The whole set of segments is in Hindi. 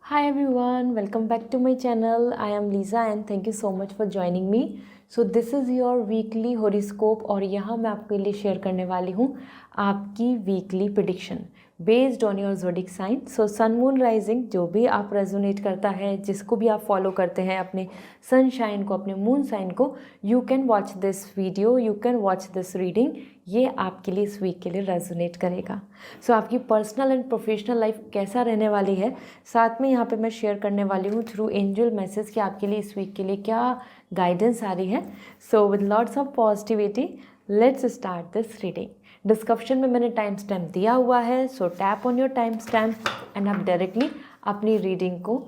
Hi everyone, welcome back to my channel. I am Lisa and thank you so much for joining me. So this is your weekly horoscope और यहाँ मैं आपके लिए शेयर करने वाली हूँ आपकी weekly prediction based on your zodiac sign. So sun moon rising जो भी आप रेजोनेट करता है, जिसको भी आप फॉलो करते हैं, अपने सनशाइन को, अपने मून साइन को, you can watch this video, you can watch this reading. ये आपके लिए इस वीक के लिए रेजोनेट करेगा. सो आपकी पर्सनल एंड प्रोफेशनल लाइफ कैसा रहने वाली है, साथ में यहाँ पे मैं शेयर करने वाली हूँ थ्रू एंजल मैसेज कि आपके लिए इस वीक के लिए क्या गाइडेंस आ रही है. So with lots of positivity let's start this reading. Description में मैंने टाइम स्टैम्प दिया हुआ है, so tap on your time stamp and आप डायरेक्टली अपनी रीडिंग को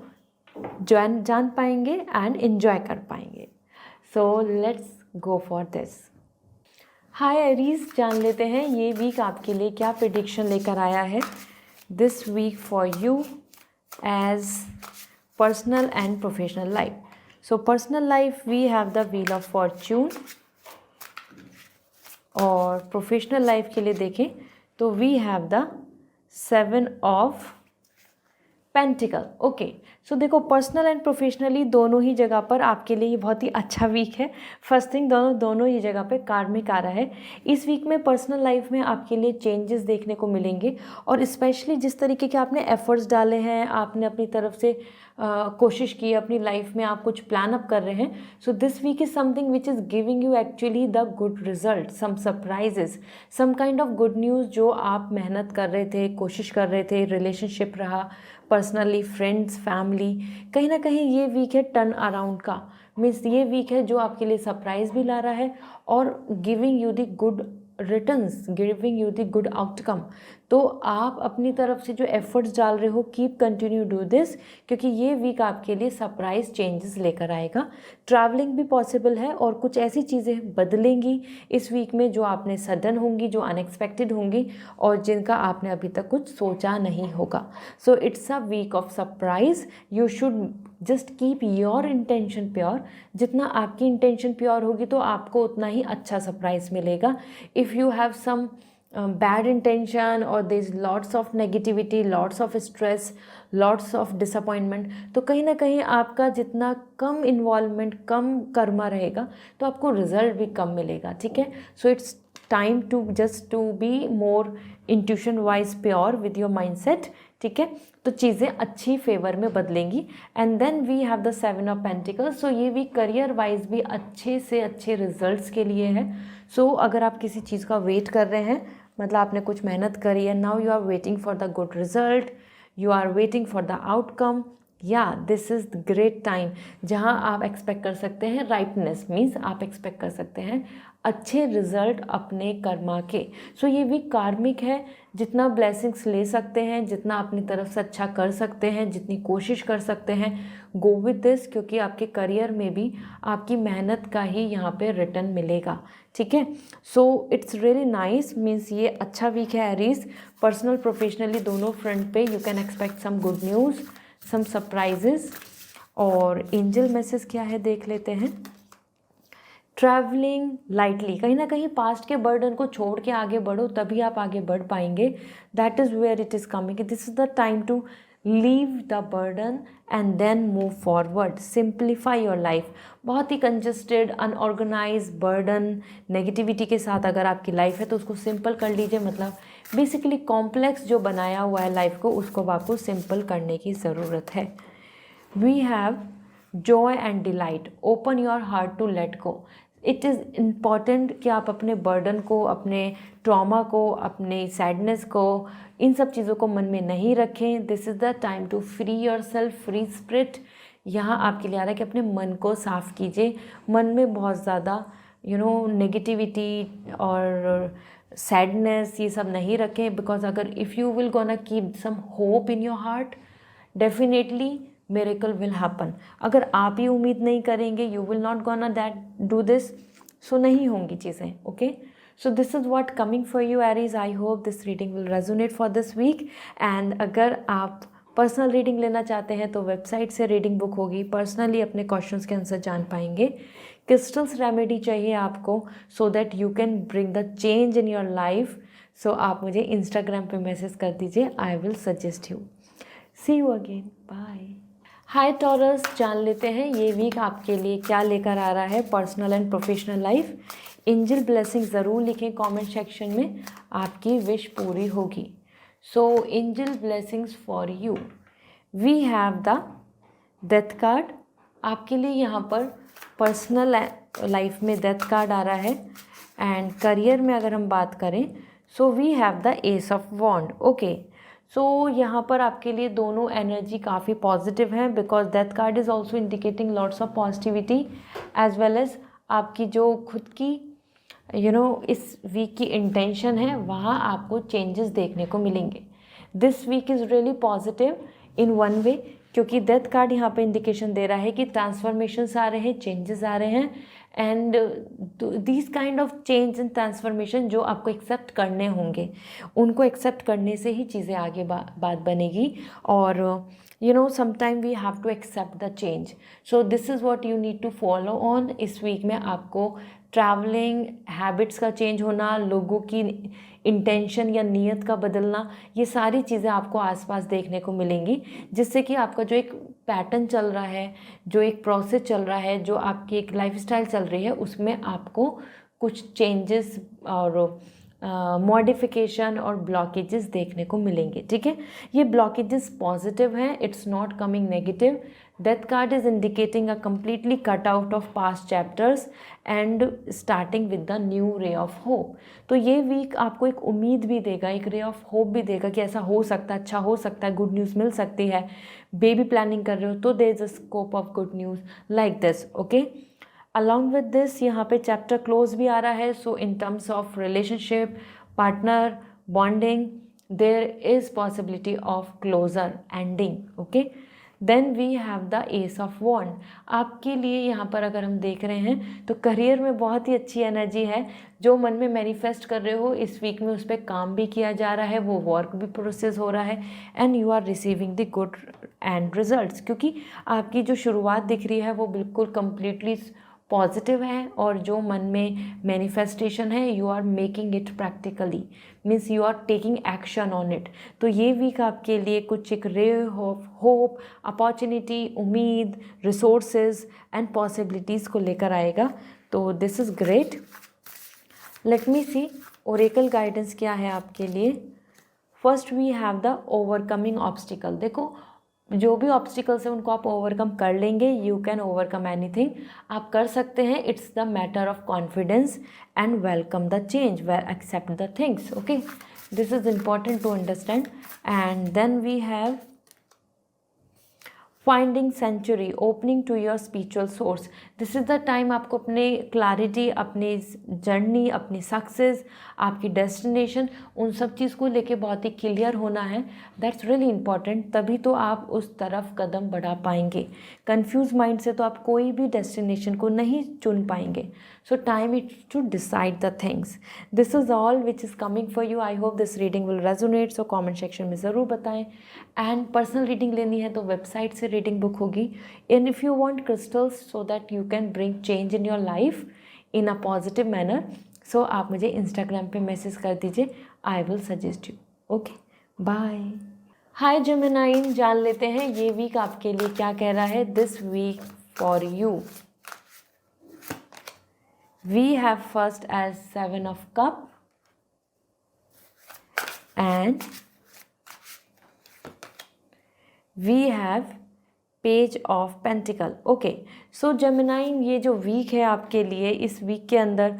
जान पाएंगे एंड एन्जॉय कर पाएंगे. So let's go for this. Hi Aries, जान लेते हैं ये वीक आपके लिए क्या प्रिडिक्शन लेकर आया है. This week for you as personal and professional life. So personal life we have the wheel of fortune और प्रोफेशनल लाइफ के लिए देखें तो we have the 7 of pentacle. Okay, so देखो पर्सनल एंड प्रोफेशनली दोनों ही जगह पर आपके लिए ये बहुत ही अच्छा वीक है. फर्स्ट थिंग, दोनों ही जगह पे कार्मिक आ रहा है. इस वीक में पर्सनल लाइफ में आपके लिए चेंजेस देखने को मिलेंगे और स्पेशली जिस तरीके के आपने एफर्ट्स डाले हैं, आपने अपनी तरफ से कोशिश की, अपनी लाइफ में आप कुछ प्लान अप कर रहे हैं. So this week is something which is giving you actually the good result, some surprises, some kind of good news. जो आप मेहनत कर रहे थे, कोशिश कर रहे थे, रिलेशनशिप रहा, पर्सनली, फ्रेंड्स, फैमिली, कहीं ना कहीं ये वीक है टर्न अराउंड का. मीन्स ये वीक है जो आपके लिए सरप्राइज़ भी ला रहा है और giving you the good returns, giving you the good outcome. तो आप अपनी तरफ से जो एफर्ट्स डाल रहे हो, कीप कंटिन्यू डू दिस, क्योंकि ये वीक आपके लिए सरप्राइज चेंजेस लेकर आएगा. ट्रैवलिंग भी पॉसिबल है और कुछ ऐसी चीज़ें बदलेंगी इस वीक में जो आपने सडन होंगी, जो अनएक्सपेक्टेड होंगी और जिनका आपने अभी तक कुछ सोचा नहीं होगा. So it's a week of surprise. You should just keep your intention pure. जितना आपकी इंटेंशन प्योर होगी तो आपको उतना ही अच्छा सरप्राइज मिलेगा. If you have some bad intention or there is lots of negativity, lots of stress, lots of disappointment, तो कहीं ना कहीं आपका जितना कम इन्वॉल्वमेंट, कम कर्मा रहेगा तो आपको रिजल्ट भी कम मिलेगा. ठीक है, so it's time to just to be more intuition wise pure with your mindset. ठीक है, तो चीज़ें अच्छी फेवर में बदलेंगी. And then we have the 7 of pentacles. So ये भी करियर वाइज भी अच्छे से अच्छे रिजल्ट्स के लिए है. सो अगर आप किसी चीज़ का वेट कर रहे हैं, मतलब आपने कुछ मेहनत करी है, now you are waiting for the good result, you are waiting for the outcome, या this is the great time जहाँ आप एक्सपेक्ट कर सकते हैं राइटनेस. मीन्स आप एक्सपेक्ट कर सकते हैं अच्छे रिजल्ट अपने कर्मा के. सो ये वीक कार्मिक है. जितना ब्लेसिंग्स ले सकते हैं, जितना अपनी तरफ से अच्छा कर सकते हैं, जितनी कोशिश कर सकते हैं, गो विद दिस, क्योंकि आपके करियर में भी आपकी मेहनत का ही यहाँ पे रिटर्न मिलेगा. ठीक है, so it's really nice. Means ये अच्छा वीक है एरीज. पर्सनल प्रोफेशनली दोनों फ्रंट पे you can expect some good news, some surprises. और एंजल मैसेज क्या है देख लेते हैं. ट्रैवलिंग लाइटली, कहीं ना कहीं पास्ट के बर्डन को छोड़ के आगे बढ़ो, तभी आप आगे बढ़ पाएंगे. That is where it is coming. This is the time to leave the burden and then move forward. Simplify your life. बहुत ही कंजस्टेड, अनऑर्गेनाइज, बर्डन, नेगेटिविटी के साथ अगर आपकी लाइफ है तो उसको सिंपल कर लीजिए. मतलब बेसिकली कॉम्प्लेक्स जो बनाया हुआ है लाइफ को, उसको आपको सिंपल करने की ज़रूरत है. We have joy and delight. Open your heart to let go. It is important कि आप अपने बर्डन को, अपने ट्रॉमा को, अपने सैडनेस को, इन सब चीज़ों को मन में नहीं रखें. This is the time to free yourself, free spirit. यहाँ आपके लिए आ रहा है कि अपने मन को साफ़ कीजिए. मन में बहुत ज़्यादा नेगेटिविटी और सैडनेस ये सब नहीं रखें. बिकॉज अगर if you will gonna keep some hope in your heart, definitely miracle will happen. अगर आप ही उम्मीद नहीं करेंगे, you will not gonna that do this, so नहीं होंगी चीज़ें. Okay, so this is what coming for you Aries. I hope this reading will resonate for this week. And अगर आप पर्सनल रीडिंग लेना चाहते हैं तो वेबसाइट से रीडिंग बुक होगी. पर्सनली अपने क्वेश्चंस के आंसर जान पाएंगे. क्रिस्टल्स रेमेडी चाहिए आपको so that you can bring the change in your life. So आप मुझे इंस्टाग्राम पे मैसेज कर दीजिए. I will suggest you. See you again, bye. Hi Taurus, जान लेते हैं ये वीक आपके लिए क्या लेकर आ रहा है personal and professional life. Angel blessing ज़रूर लिखें कमेंट सेक्शन में, आपकी विश पूरी होगी। So angel blessings for you, we have the death card. आपके लिए यहाँ पर पर्सनल लाइफ में डेथ कार्ड आ रहा है। एंड करियर में अगर हम बात करें, so we have the ace of wand. Okay, so यहाँ पर आपके लिए दोनों एनर्जी काफ़ी पॉजिटिव हैं, because death card is also indicating lots of positivity as well as आपकी जो खुद की इस वीक की इंटेंशन है, वहाँ आपको चेंजेस देखने को मिलेंगे। This week is really positive in one way, क्योंकि डेथ कार्ड यहाँ पे इंडिकेशन दे रहा है कि ट्रांसफॉर्मेशंस आ रहे हैं, चेंजेस आ रहे हैं। And this kind of change and transformation जो आपको एक्सेप्ट करने होंगे, उनको एक्सेप्ट करने से ही चीज़ें आगे बात बनेगी। और sometime we have to accept the change, so this is what you need to follow on। इस वीक में आपको ट्रैवलिंग हैबिट्स का चेंज होना, लोगों की इंटेंशन या नीयत का बदलना, ये सारी चीज़ें आपको आसपास देखने को मिलेंगी, जिससे कि आपका जो एक पैटर्न चल रहा है, जो एक प्रोसेस चल रहा है, जो आपकी एक लाइफस्टाइल चल रही है, उसमें आपको कुछ चेंजेस और मॉडिफिकेशन और ब्लॉकेजेस देखने को मिलेंगे। ठीक है, ये ब्लॉकेजेस पॉजिटिव हैं, it's not coming negative. Death card is indicating a completely cut out of past chapters and starting with the new रे ऑफ होप। तो ये वीक आपको एक उम्मीद भी देगा, एक रे ऑफ होप भी देगा कि ऐसा हो सकता है, अच्छा हो सकता है, गुड न्यूज़ मिल सकती है। बेबी प्लानिंग कर रहे हो तो there is a scope of good news like this. Okay, along with this यहाँ पे चैप्टर क्लोज भी आ रहा है। So in terms of relationship, partner, bonding, there is possibility of closure, ending. Okay, then we have the ace of wand. आपके लिए यहाँ पर अगर हम देख रहे हैं तो करियर में बहुत ही अच्छी एनर्जी है। जो मन में मैनिफेस्ट कर रहे हो इस वीक में उस पर काम भी किया जा रहा है, वो वर्क भी प्रोसेस हो रहा है and you are receiving the good end results, क्योंकि आपकी जो शुरुआत दिख रही है वो बिल्कुल कंप्लीटली पॉजिटिव है। और जो मन में मैनिफेस्टेशन है you are making it practically, means you are taking action on it. तो ये वीक आपके लिए कुछ एक रे ऑफ होप, अपॉर्चुनिटी, उम्मीद, रिसोर्सेज एंड पॉसिबिलिटीज़ को लेकर आएगा। तो this is great. Let me see oracle guidance क्या है आपके लिए। First we have the overcoming obstacle. देखो, जो भी ऑब्स्टिकल्स हैं उनको आप ओवरकम कर लेंगे, यू कैन ओवरकम एनीथिंग, आप कर सकते हैं। It's the matter of confidence and welcome the change, accept the things. Okay, this is important to understand. And then we have finding sanctuary, opening to your spiritual source. This is the time आपको अपने क्लैरिटी, अपनी जर्नी, अपनी सक्सेस, आपकी डेस्टिनेशन, उन सब चीज़ को लेके बहुत ही क्लियर होना है। दैट्स रियली इंपॉर्टेंट, तभी तो आप उस तरफ कदम बढ़ा पाएंगे। कंफ्यूज माइंड से तो आप कोई भी डेस्टिनेशन को नहीं चुन पाएंगे। So time it to decide the things. This is all which is coming for you. I hope this reading will resonate. So comment section में ज़रूर बताएं। एंड पर्सनल रीडिंग लेनी है तो वेबसाइट से रीडिंग बुक होगी। And if you want crystals so that you can bring change in your life in a positive manner, so आप मुझे इंस्टाग्राम पे मैसेज कर दीजिए, I will suggest you. Okay, bye. Hi Gemini, जान लेते हैं ये वीक आपके लिए क्या कह रहा है। This week for you we have first as 7 of Cup and we have Page of Pentacle। Okay, so Gemini, ये जो वीक है आपके लिए, इस वीक के अंदर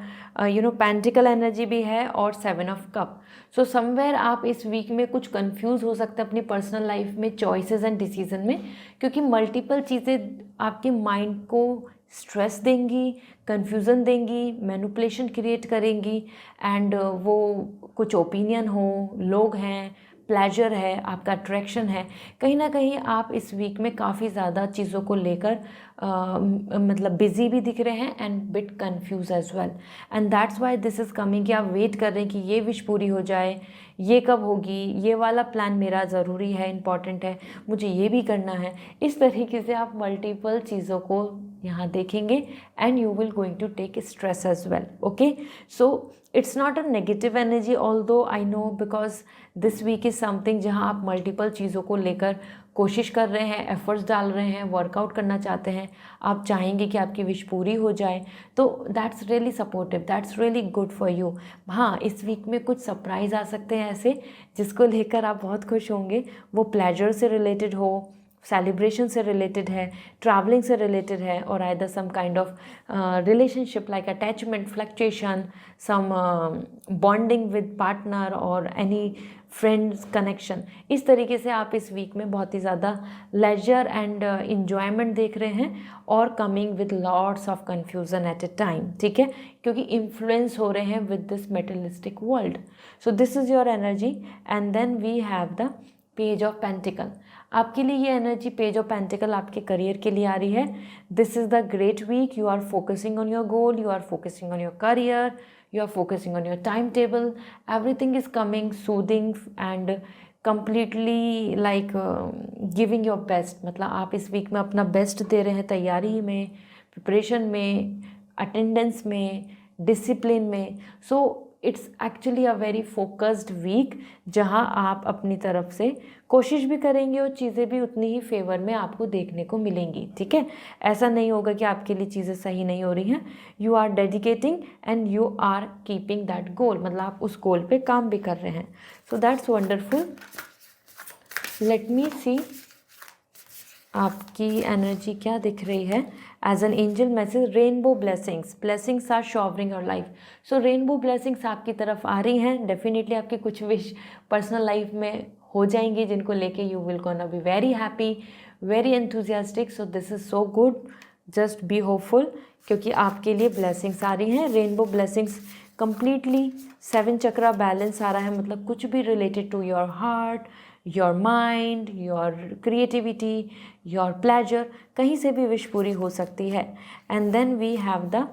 पेंटिकल एनर्जी भी है और 7 of Cup। सो समवेयर आप इस वीक में कुछ कंफ्यूज हो सकते हैं अपनी पर्सनल लाइफ में, चॉइसेस एंड डिसीजन में, क्योंकि मल्टीपल चीज़ें आपके माइंड को स्ट्रेस देंगी, कन्फ्यूज़न देंगी, मैनिपुलेशन क्रिएट करेंगी। एंड वो कुछ ओपिनियन हो, लोग हैं, प्लेजर है, आपका अट्रैक्शन है, कहीं ना कहीं आप इस वीक में काफ़ी ज़्यादा चीज़ों को लेकर मतलब बिजी भी दिख रहे हैं and bit confuse as well. And that's why this is coming कि आप वेट कर रहे हैं कि ये विश पूरी हो जाए, ये कब होगी, ये वाला प्लान मेरा ज़रूरी है, इम्पॉर्टेंट है, मुझे ये भी करना है। इस तरीके से आप मल्टीपल चीज़ों को यहाँ देखेंगे and you will going to take stress as well. Okay, so it's not a negative energy, although I know, because this week is something जहाँ आप मल्टीपल चीज़ों को लेकर कोशिश कर रहे हैं, एफर्ट्स डाल रहे हैं, वर्कआउट करना चाहते हैं, आप चाहेंगे कि आपकी विश पूरी हो जाए, तो that's really supportive, that's really good for you. हाँ, इस वीक में कुछ सरप्राइज़ आ सकते हैं ऐसे जिसको लेकर आप बहुत खुश होंगे, वो प्लेजर से रिलेटेड हो, सेलिब्रेशन से रिलेटेड है, ट्रैवलिंग से रिलेटेड है, और either some kind of relationship like attachment, fluctuation, some bonding with partner और एनी फ्रेंड्स कनेक्शन। इस तरीके से आप इस वीक में बहुत ही ज़्यादा लेजर एंड इन्जॉयमेंट देख रहे हैं, और coming with lots of confusion at a time, ठीक है, क्योंकि इन्फ्लुएंस हो रहे हैं with this materialistic world. So this is your energy, and then we have the page of pentacle. आपके लिए ये एनर्जी पेज ऑफ पेंटिकल आपके करियर के लिए आ रही है। This is the great week, you are focusing on your goal, you are focusing on your career, you are focusing on your timetable, everything is coming soothing and completely like giving your best। मतलब आप इस वीक में अपना बेस्ट दे रहे हैं, तैयारी में, प्रिपरेशन में, अटेंडेंस में, डिसिप्लिन में। So it's actually a very focused week, जहां आप अपनी तरफ से कोशिश भी करेंगे और चीज़ें भी उतनी ही फेवर में आपको देखने को मिलेंगी, ठीक है। ऐसा नहीं होगा कि आपके लिए चीज़ें सही नहीं हो रही हैं, you are dedicating and you are keeping that goal, मतलब आप उस गोल पे काम भी कर रहे हैं। So that's wonderful. Let me see आपकी एनर्जी क्या दिख रही है as an angel message. Rainbow blessings, blessings are showering your life. So rainbow blessings आपकी तरफ आ रही हैं। डेफिनेटली आपकी कुछ विश पर्सनल लाइफ में हो जाएंगी, जिनको लेके you will gonna be very happy, very enthusiastic. So this is so good, just be hopeful, क्योंकि आपके लिए ब्लेसिंग्स आ रही हैं। Rainbow blessings completely 7 chakra balance आ रहा है, मतलब कुछ भी related to your heart, your mind, your creativity, your pleasure, कहीं से भी विश पूरी हो सकती है। And then we have the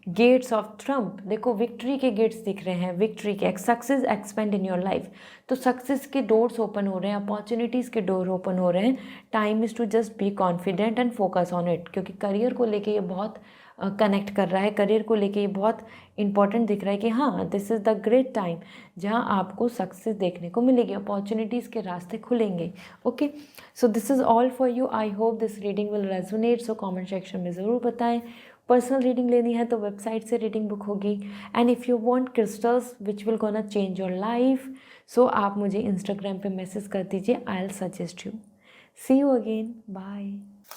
gates of trump. देखो विक्ट्री के गेट्स दिख रहे हैं, विक्ट्री के, success expand in your life. तो सक्सेस के डोर्स ओपन हो रहे हैं, अपॉर्चुनिटीज़ के डोर ओपन हो रहे हैं। Time is to just be confident and focus on it, क्योंकि करियर को लेके ये बहुत कनेक्ट कर रहा है, करियर को लेके ये बहुत इंपॉर्टेंट दिख रहा है कि हाँ, this is the great time जहाँ आपको सक्सेस देखने को मिलेगी, अपॉर्चुनिटीज़ के रास्ते खुलेंगे। Okay, so this is all for you. I hope this reading will resonate. So comment section में ज़रूर बताएं। पर्सनल रीडिंग लेनी है तो वेबसाइट से रीडिंग बुक होगी। And if you want crystals which will gonna change your life, so आप मुझे इंस्टाग्राम पे मैसेज कर दीजिए, I will suggest you. See you again, bye.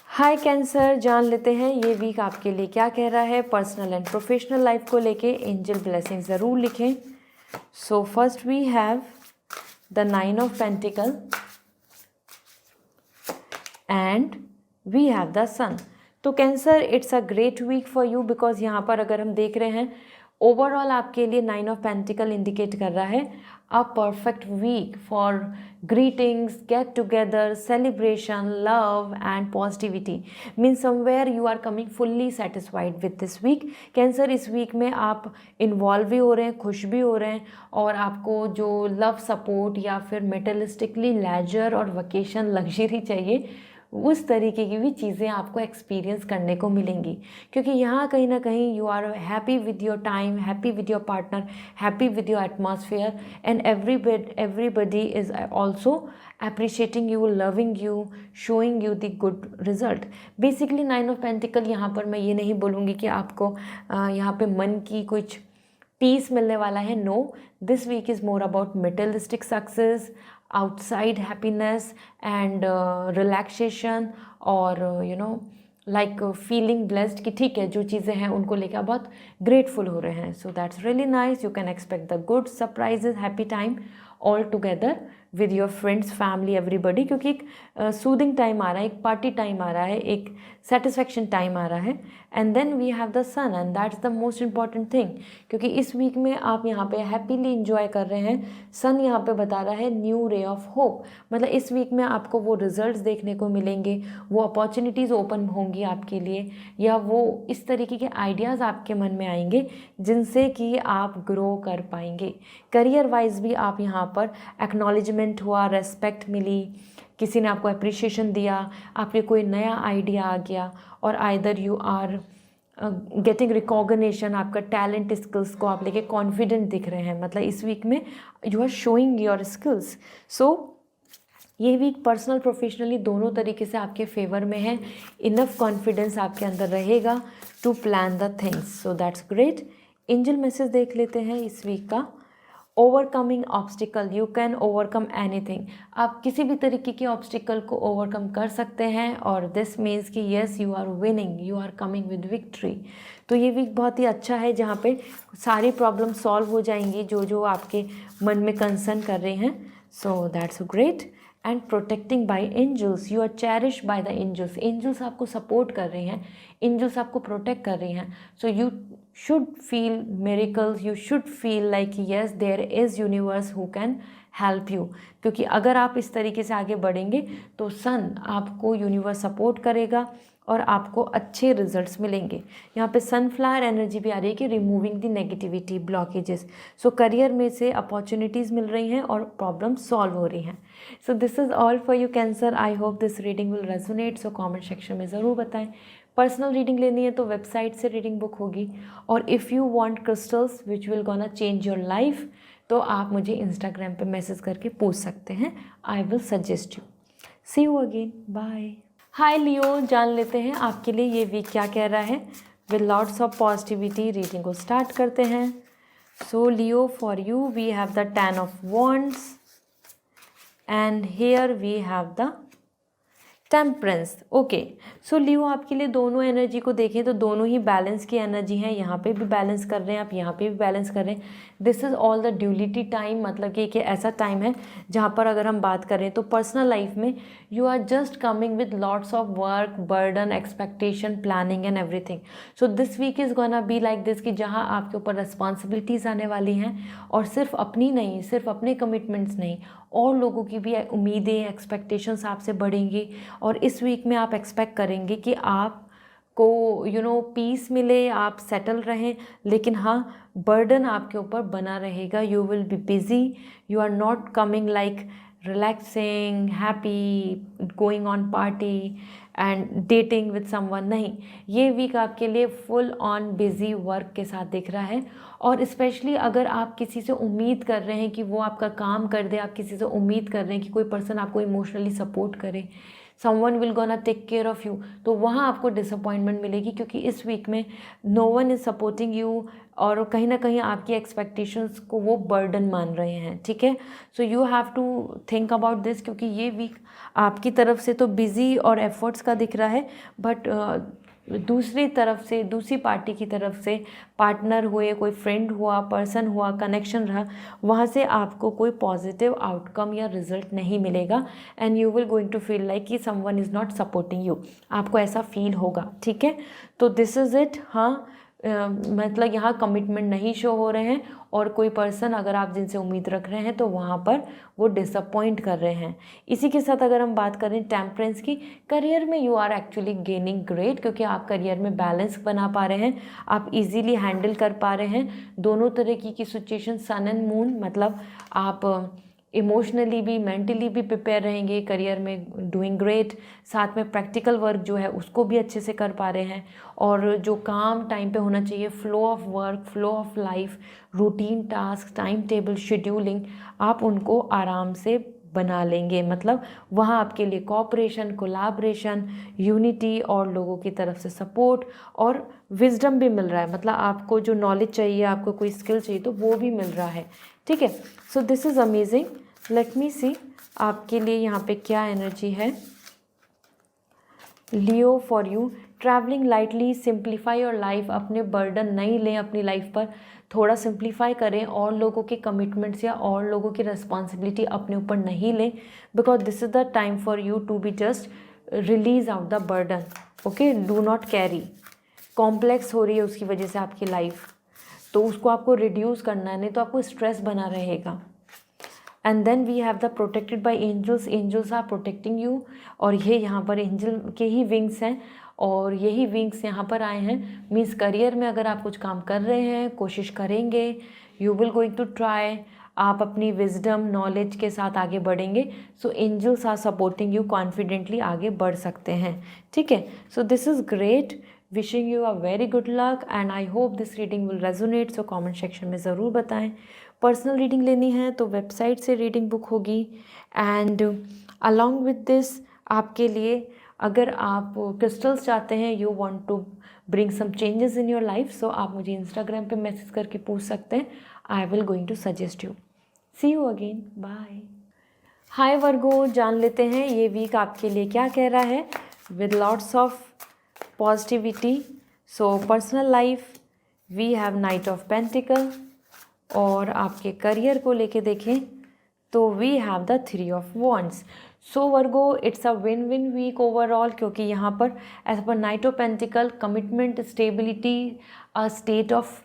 Hi Cancer, जान लेते हैं ये वीक आपके लिए क्या कह रहा है पर्सनल एंड प्रोफेशनल लाइफ को लेके। एंजल ब्लेसिंग ज़रूर लिखें। So first we have the 9 of pentacle and we have the sun. तो Cancer, it's a great week for you, because यहाँ पर अगर हम देख रहे हैं ओवरऑल आपके लिए 9 ऑफ पेंटिकल इंडिकेट कर रहा है a perfect week for greetings, get together, celebration, love and positivity. Means somewhere you are coming fully satisfied with this week. Cancer, इस वीक में आप इन्वॉल्व भी हो रहे हैं, खुश भी हो रहे हैं, और आपको जो लव सपोर्ट या फिर मेटलिस्टिकली लेजर और वकेशन लग्जरी चाहिए, उस तरीके की भी चीज़ें आपको एक्सपीरियंस करने को मिलेंगी, क्योंकि यहाँ कहीं ना कहीं you are happy with your time, happy with your partner, happy with your atmosphere, and everybody is also appreciating you, loving you, showing you the good result। Basically 9 of pentacle यहाँ पर मैं ये नहीं बोलूँगी कि आपको यहाँ पे मन की कुछ पीस मिलने वाला है। No, this week is more about materialistic success, outside happiness and relaxation, और you know like feeling blessed कि ठीक है, जो चीज़ें हैं उनको लेकर बहुत ग्रेटफुल हो रहे हैं। So that's really nice. You can expect the good surprises, happy time all together with your friends, family, everybody, क्योंकि एक सूदिंग टाइम आ रहा है, एक पार्टी टाइम आ रहा है, एक सेटिस्फैक्शन टाइम आ रहा है। And then we have the sun, and that's the most important thing, क्योंकि इस वीक में आप यहाँ पे हैप्पीली इंजॉय कर रहे हैं। सन यहाँ पे बता रहा है न्यू रे ऑफ होप, मतलब इस वीक में आपको वो रिजल्ट्स देखने को मिलेंगे, वो अपॉर्चुनिटीज़ ओपन होंगी आपके लिए, या वो इस तरीके के आइडियाज़ आपके मन में आएंगे जिनसे कि आप ग्रो कर पाएंगे। करियर वाइज भी आप यहाँ पर एक्नॉलेजमेंट हुआ, रेस्पेक्ट मिली, किसी ने आपको अप्रिशिएशन दिया, आपके कोई नया आइडिया आ गया, और either you are getting recognition, आपका टैलेंट, स्किल्स को आप लेके कॉन्फिडेंट दिख रहे हैं। मतलब इस वीक में you are showing your skills. सो ये वीक पर्सनल प्रोफेशनली दोनों तरीके से आपके फेवर में है। इनफ कॉन्फिडेंस आपके अंदर रहेगा to plan the things, so that's great. Angel message देख लेते हैं इस वीक का। Overcoming obstacle, you can overcome anything. आप किसी भी तरीके के ऑब्स्टिकल को ओवरकम कर सकते हैं और दिस मीन्स कि yes you are winning, you are coming with victory. तो ये वीक बहुत ही अच्छा है जहाँ पे सारी प्रॉब्लम सॉल्व हो जाएंगी जो जो आपके मन में कंसर्न कर रहे हैं। So that's great. And protecting by angels, you are cherish by the angels. Angels आपको सपोर्ट कर रहे हैं, एंजल्स आपको प्रोटेक्ट कर रहे हैं। So you should feel miracles, you should feel like yes there is universe who can help you। क्योंकि अगर आप इस तरीके से आगे बढ़ेंगे तो सन आपको यूनिवर्स सपोर्ट करेगा और आपको अच्छे रिजल्ट्स मिलेंगे। यहाँ पे सनफ्लावर एनर्जी भी आ रही है कि removing the negativity blockages. So career में से अपॉर्चुनिटीज़ मिल रही हैं और प्रॉब्लम सॉल्व हो रही हैं। So this is all for you cancer. I hope this reading will resonate. So comment section में ज़रूर बताएं। पर्सनल रीडिंग लेनी है तो वेबसाइट से रीडिंग बुक होगी, और if you want crystals which will gonna change your life तो आप मुझे इंस्टाग्राम पे मैसेज करके पूछ सकते हैं। I will suggest you. See you again, bye. Hi Leo, जान लेते हैं आपके लिए ये वीक क्या कह रहा है। With lots of positivity reading को स्टार्ट करते हैं। So Leo, for you we have the 10 of wands and here we have the temperance. Okay, so Leo आपके लिए दोनों एनर्जी को देखें तो दोनों ही बैलेंस की एनर्जी है। यहाँ पे भी बैलेंस कर रहे हैं आप, यहाँ पे भी बैलेंस कर रहे हैं। This is all the duality time, मतलब कि एक ऐसा टाइम है जहाँ पर अगर हम बात करें तो पर्सनल लाइफ में you are just coming with lots of work, burden, expectation, planning and everything. So this week is gonna be like this कि जहाँ आपके ऊपर रिस्पॉन्सिबिलिटीज़ आने वाली हैं, और सिर्फ अपनी नहीं, सिर्फ अपने कमिटमेंट्स नहीं, और लोगों की भी उम्मीदें, एक्सपेक्टेशंस आपसे बढ़ेंगी। और इस वीक में आप एक्सपेक्ट करेंगे कि आपको पीस मिले, आप सेटल रहें, लेकिन हाँ बर्डन आपके ऊपर बना रहेगा। You will be busy, you are not coming like relaxing, happy, going on party and dating with someone. नहीं, ये वीक आपके लिए फुल ऑन बिजी वर्क के साथ दिख रहा है। और स्पेशली अगर आप किसी से उम्मीद कर रहे हैं कि वो आपका काम कर दे, आप किसी से उम्मीद कर रहे हैं कि कोई पर्सन आपको इमोशनली सपोर्ट करे, someone will gonna take care of you, तो वहाँ आपको डिसअपॉइंटमेंट मिलेगी क्योंकि इस वीक में no one is supporting you, और कहीं ना कहीं आपकी एक्सपेक्टेशंस को वो बर्डन मान रहे हैं। ठीक है, so you have to think about this, क्योंकि ये वीक आपकी तरफ से तो बिज़ी और एफर्ट्स का दिख रहा है, बट दूसरी तरफ से, दूसरी पार्टी की तरफ से, पार्टनर हुए, कोई फ्रेंड हुआ, पर्सन हुआ, कनेक्शन रहा, वहाँ से आपको कोई पॉजिटिव आउटकम या रिजल्ट नहीं मिलेगा। And you will going to feel like कि someone is not supporting you, आपको ऐसा फील होगा। ठीक है, तो दिस इज़ इट। हाँ, मतलब यहाँ कमिटमेंट नहीं शो हो रहे हैं, और कोई पर्सन अगर आप जिनसे उम्मीद रख रहे हैं तो वहाँ पर वो डिसअपॉइंट कर रहे हैं। इसी के साथ अगर हम बात करें टेम्परेंस की, करियर में you are actually gaining great, क्योंकि आप करियर में बैलेंस बना पा रहे हैं, आप इजीली हैंडल कर पा रहे हैं दोनों तरह की सिचुएशन, सन एंड मून, मतलब आप इमोशनली भी, मेंटली भी प्रिपेयर रहेंगे, करियर में डूइंग ग्रेट। साथ में प्रैक्टिकल वर्क जो है उसको भी अच्छे से कर पा रहे हैं, और जो काम टाइम पे होना चाहिए, flow of work, flow of life, routine task, time table, scheduling, आप उनको आराम से बना लेंगे। मतलब वहाँ आपके लिए कोऑपरेशन, कोलैबोरेशन, यूनिटी और लोगों की तरफ से सपोर्ट और विजडम भी मिल रहा है। मतलब आपको जो नॉलेज चाहिए, आपको कोई स्किल चाहिए तो वो भी मिल रहा है। ठीक है, so this is amazing. Let me see आपके लिए यहाँ पे क्या एनर्जी है। Leo, for you travelling lightly, simplify your life. अपने बर्डन नहीं लें अपनी लाइफ पर, थोड़ा सिंप्लीफाई करें, और लोगों के कमिटमेंट्स या और लोगों की रिस्पॉन्सिबिलिटी अपने ऊपर नहीं लें, because this is the time for you to be just release out the burden. Okay, do not carry. Complex हो रही है उसकी वजह से आपकी लाइफ, तो उसको आपको रिड्यूस करना है, नहीं तो आपको स्ट्रेस बना रहेगा। And then we have the protected by angels, angels are protecting you, और ये यहाँ पर एंजल के ही विंग्स हैं, और यही विंग्स यहाँ पर आए हैं। मीन्स करियर में अगर आप कुछ काम कर रहे हैं, कोशिश करेंगे, you will going to try, आप अपनी विजडम, नॉलेज के साथ आगे बढ़ेंगे। So angels are supporting you, confidently आगे बढ़ सकते हैं। ठीक है, so this is great. Wishing you a very good luck and I hope this reading will resonate. So comment section में ज़रूर बताएं। पर्सनल रीडिंग लेनी है तो वेबसाइट से रीडिंग बुक होगी, एंड अलॉन्ग विद दिस आपके लिए अगर आप क्रिस्टल्स चाहते हैं, you want to bring some changes in your life, so आप मुझे इंस्टाग्राम पे मैसेज करके पूछ सकते हैं. I will going to suggest you. See you again. Bye. Hi Virgo, जान लेते हैं ये वीक आपके लिए क्या कह रहा है. With lots of positivity. So personal life we have knight of pentacle, और आपके करियर को लेके देखें तो we have the 3 of wands. So Virgo, it's a win win week overall, क्योंकि यहाँ पर एज पर knight of pentacle commitment, stability, a state of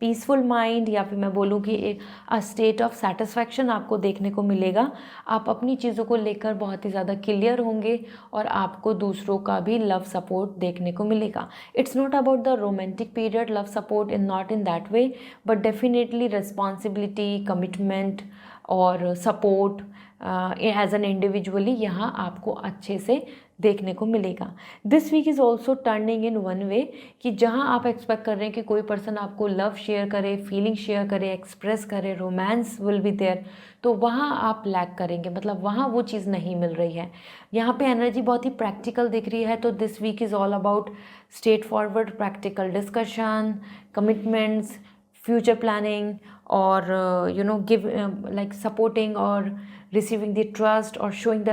peaceful mind, या फिर मैं बोलूँ कि अ स्टेट ऑफ सेटिस्फैक्शन आपको देखने को मिलेगा. आप अपनी चीज़ों को लेकर बहुत ही ज़्यादा क्लियर होंगे और आपको दूसरों का भी लव सपोर्ट देखने को मिलेगा. It's not about the romantic period, love support in not in that way, but definitely responsibility, commitment और सपोर्ट एज एन इंडिविजुअली यहाँ आपको अच्छे से देखने को मिलेगा. This week is also turning in one way, कि जहाँ आप एक्सपेक्ट कर रहे हैं कि कोई पर्सन आपको लव शेयर करे, फीलिंग शेयर करे, एक्सप्रेस करे, रोमांस विल बी देयर, तो वहाँ आप लैक करेंगे, मतलब वहाँ वो चीज़ नहीं मिल रही है. यहाँ पे एनर्जी बहुत ही प्रैक्टिकल दिख रही है. तो this week is all about straight forward practical discussion, commitments, future planning, और you know give like supporting और रिसीविंग द ट्रस्ट और शोइंग द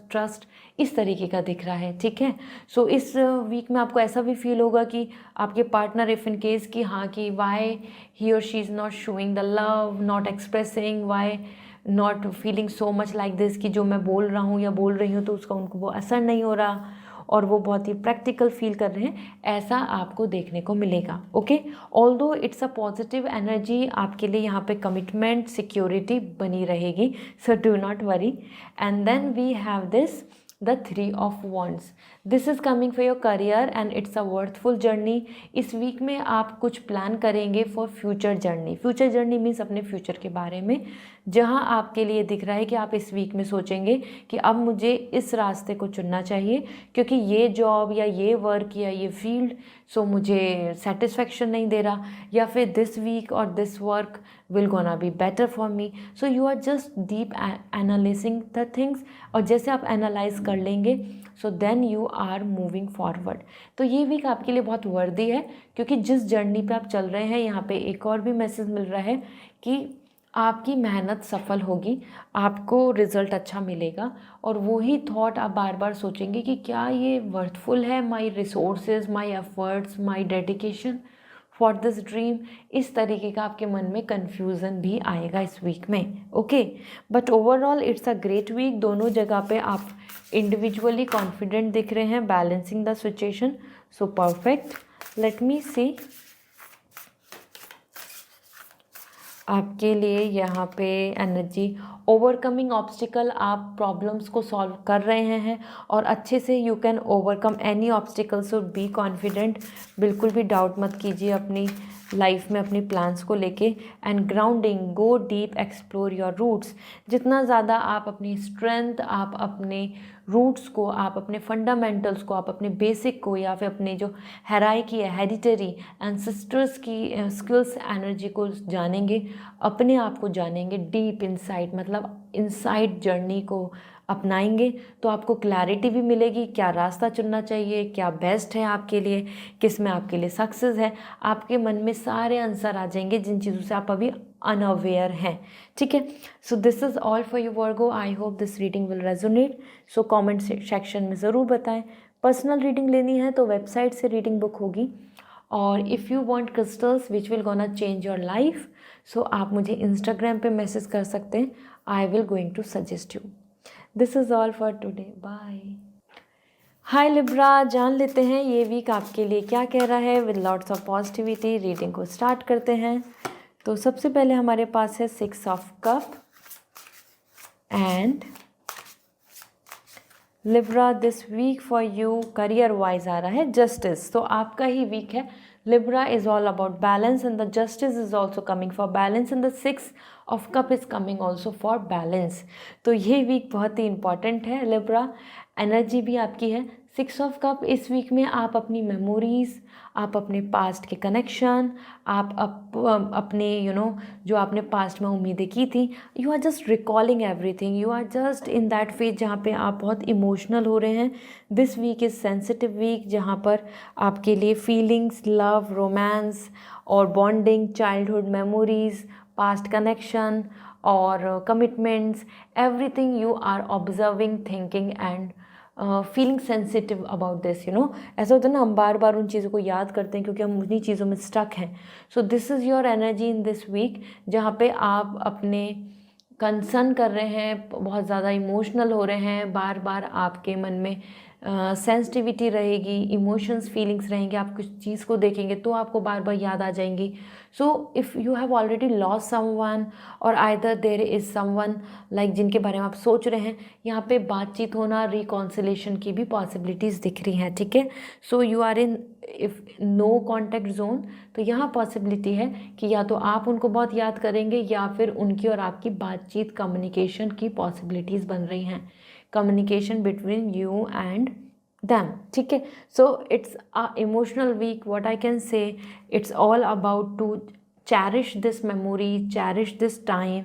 ट्रस्ट, इस तरीके का दिख रहा है. ठीक है. सो इस वीक में आपको ऐसा भी फील होगा कि आपके पार्टनर, इफ़ इन केस कि हाँ कि वाई ही और she is not showing the love, not expressing, why not feeling so much like this, कि जो मैं बोल रहा हूँ या बोल रही हूँ तो उसका उनको वो असर नहीं हो रहा और वो बहुत ही प्रैक्टिकल फील कर रहे हैं, ऐसा आपको देखने को मिलेगा. Okay. Although it's a positive energy, आपके लिए यहाँ पे कमिटमेंट, सिक्योरिटी बनी रहेगी. So do not worry. And then we have this the 3 of wands. This is coming for your career and it's a worthful journey. इस वीक में आप कुछ प्लान करेंगे for future journey. Future journey means अपने फ्यूचर के बारे में, जहाँ आपके लिए दिख रहा है कि आप इस वीक में सोचेंगे कि अब मुझे इस रास्ते को चुनना चाहिए, क्योंकि ये जॉब या ये वर्क या ये फील्ड सो मुझे सेटिस्फैक्शन नहीं दे रहा, या फिर दिस वीक और this work will gonna be better for me. So you are just deep analysing the things, और जैसे आप एनालाइज कर लेंगे so then you are moving forward. तो ये वीक आपके लिए बहुत वर्दी है, क्योंकि जिस जर्नी पे आप चल रहे हैं, यहाँ पे एक और भी मैसेज मिल रहा है कि आपकी मेहनत सफल होगी, आपको रिज़ल्ट अच्छा मिलेगा, और वही थॉट आप बार बार सोचेंगे कि क्या ये वर्थफुल है, my resources, my efforts, my dedication for this dream. इस तरीके का आपके मन में कन्फ्यूज़न भी आएगा इस वीक में. Okay. But overall it's a great week. दोनों जगह पे आप इंडिविजुअली कॉन्फिडेंट दिख रहे हैं, balancing the situation. So perfect. Let me see आपके लिए यहाँ पे एनर्जी. ओवरकमिंग ऑब्स्टिकल, आप प्रॉब्लम्स को सॉल्व कर रहे हैं और अच्छे से you can overcome any obstacle. So be confident. बिल्कुल भी डाउट मत कीजिए अपनी लाइफ में, अपनी प्लान्स को लेके. And grounding, go deep, explore your roots. जितना ज़्यादा आप अपनी स्ट्रेंथ, आप अपने रूट्स को, आप अपने फंडामेंटल्स को, आप अपने बेसिक को, या फिर अपने जो हेराइकी है, हेरिटरी, एंसेस्टर्स की स्किल्स, एनर्जी को जानेंगे, अपने आप को जानेंगे डीप इनसाइड, मतलब इनसाइड जर्नी को अपनाएंगे, तो आपको क्लैरिटी भी मिलेगी क्या रास्ता चुनना चाहिए, क्या बेस्ट है आपके लिए, किस में आपके लिए सक्सेस है. आपके मन में सारे आंसर आ जाएंगे जिन चीज़ों से आप अभी अनअवेयर हैं. ठीक है. So this is all for you Virgo. I hope this reading will resonate. So comment section में ज़रूर बताएं. पर्सनल रीडिंग लेनी है तो वेबसाइट से रीडिंग बुक होगी, और if you want crystals which will gonna change your life, so आप मुझे इंस्टाग्राम पे मैसेज कर सकते हैं. I will going to suggest you. This is all for today. Bye. Hi Libra, जान लेते हैं ये वीक आपके लिए क्या कह रहा है. With lots of positivity reading को स्टार्ट करते हैं. तो सबसे पहले हमारे पास है 6 of cup and Libra. This week for you career wise आ रहा है जस्टिस. तो आपका ही वीक है. Libra is all about balance and the justice is also coming for balance and the 6 of cup is coming also for balance. तो ये वीक बहुत ही इम्पॉर्टेंट है Libra. एनर्जी भी आपकी है 6 ऑफ कप इस वीक में आप अपनी मेमोरीज़, आप अपने पास्ट के कनेक्शन, आप अपने जो आपने पास्ट में उम्मीदें की थी, you are just recalling everything, you are just in that phase जहाँ पे आप बहुत इमोशनल हो रहे हैं। This week is sensitive week, जहाँ पर आपके लिए फीलिंग्स, लव, रोमांस और bonding, childhood memories, past connection और commitments, everything you are observing, thinking and feeling sensitive about this. ऐसा होता है ना, हम बार बार उन चीज़ों को याद करते हैं क्योंकि हम उन्हीं चीज़ों में स्टक हैं। So this is your energy in this week, जहाँ पे आप अपने कंसर्न कर रहे हैं, बहुत ज़्यादा इमोशनल हो रहे हैं, बार बार आपके मन में सेंसिटिविटी रहेगी, इमोशंस, फीलिंग्स रहेंगे, आप कुछ चीज़ को देखेंगे तो आपको बार बार याद आ जाएंगी। So if you have already lost someone और either there is someone like जिनके बारे में आप सोच रहे हैं, यहाँ पे बातचीत होना, रिकॉन्सिलेशन की भी पॉसिबिलिटीज़ दिख रही हैं, ठीक है। So you are in if no contact zone, तो यहाँ पॉसिबिलिटी है कि या तो आप उनको बहुत याद करेंगे या फिर उनकी और आपकी बातचीत, कम्युनिकेशन की पॉसिबिलिटीज़ बन रही हैं, communication between you and them, ठीक है। So it's a emotional week, what I can say, it's all about to cherish this memory, cherish this time